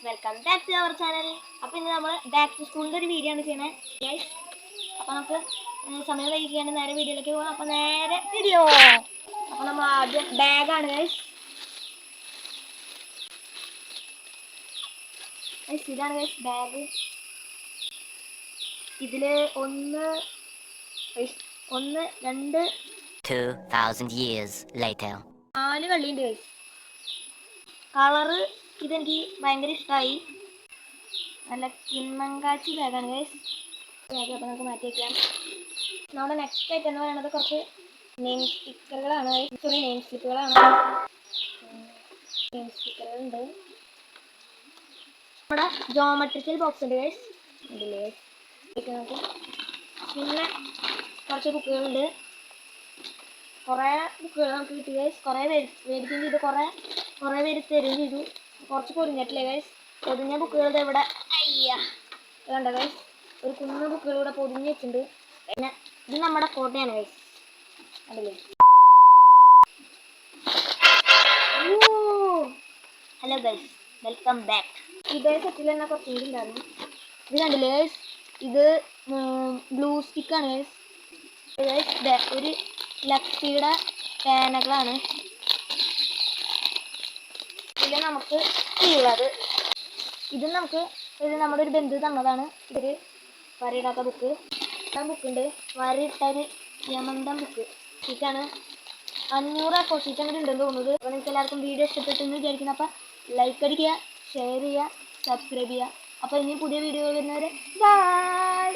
Welcome back to our channel. അപ്പോൾ ഇന്ന് നമ്മൾ ബാക്ക് ടു സ്കൂളിൻ്റെ ഒരു വീഡിയോ ആണ് ചെയ്യണേ ഗൈസ്. അപ്പോൾ നമുക്ക് സമയം കഴിക്കുകയാണ്, നേരെ വീഡിയോയിലേക്ക് പോകാം. അപ്പോൾ നേരെ വീഡിയോ. അപ്പോൾ നമ്മൾ ആദ്യം ബാഗാണ് ഗൈസ്. ഇതാണ് ഗൈസ് ബാഗ്. ഇതിൽ ഒന്ന് 2 2000 years later 4 കള്ളിയുണ്ട് ഗൈസ്. കളറ് ഇതെനിക്ക് ഭയങ്കര ഇഷ്ടമായി. നല്ല കിണ്ണങ്കാച്ചി ബാഗാണ് ഗൈസ്. അപ്പോൾ നമുക്ക് മാറ്റി വയ്ക്കാം. നമ്മുടെ നെക്സ്റ്റ് ആയിട്ട് എന്ന് പറയുന്നത് കുറച്ച് നെയിം സ്റ്റിക്കറുകളാണ്. നെയിം സ്ലിപ്പുകളാണ്. നെയിം സ്റ്റിക്കറുകളുണ്ട്. നമ്മുടെ ജോമെട്രിക്കൽ ബോക്സ് ഉണ്ട് ഗൈസ്. ഇതില്ലേ നമുക്ക് പിന്നെ കുറച്ച് ബുക്കുകളുണ്ട്. കുറേ ബുക്കുകൾ നമുക്ക് കിട്ടി ഗൈസ്. കുറേ മേടിക്കുകയും ചെയ്തു, കുറേ പേര് തരുകയും ചെയ്തു. കുറച്ച് പൊതിഞ്ഞിട്ടില്ലേ ഗൈസ്. പൊതിഞ്ഞ ബുക്കുകളുടെ ഇവിടെ കണ്ട ഗൈസ്, ഒരു കുഞ്ഞു ബുക്കുകളിവിടെ പൊതിഞ്ഞ് വെച്ചിട്ടുണ്ട്. പിന്നെ ഇത് നമ്മുടെ കോട്ടയാണ് ഗൈസ്. അതല്ലേ, ഹലോ ഗൈസ്, വെൽക്കം ബാക്ക്. ഇതേ സെറ്റിൽ തന്നെ കുറച്ചും കൂടി ഉണ്ടായിരുന്നു. ഇത് കണ്ടില്ലേ ഗൈസ്, ഇത് ബ്ലൂ സ്റ്റിക്കാണ് ഗൈസ്. ഒരു ലക്സിയുടെ പേനകളാണ്. ഇതിൽ നമുക്ക് ഉള്ളത് ഇത് നമ്മുടെ ഒരു ബന്ധു തന്നതാണ്. ഇതൊരു വരയിടാത്ത ബുക്ക്. ബുക്കുണ്ട്, വരയിട്ടൊരു യമന്തം ബുക്ക്. ഷീറ്റാണ് 500 A4 ഷീറ്റ് അങ്ങനെ ഉണ്ടെന്ന് തോന്നുന്നത്. അപ്പോൾ നിങ്ങൾക്ക് എല്ലാവർക്കും വീഡിയോ ഇഷ്ടപ്പെട്ടെന്ന് വിചാരിക്കുന്നു. അപ്പോൾ ലൈക്ക് അടിക്കുക, ഷെയർ ചെയ്യുക, സബ്സ്ക്രൈബ് ചെയ്യുക. അപ്പോൾ ഇനി പുതിയ വീഡിയോ വരുന്നവരെ ബൈ.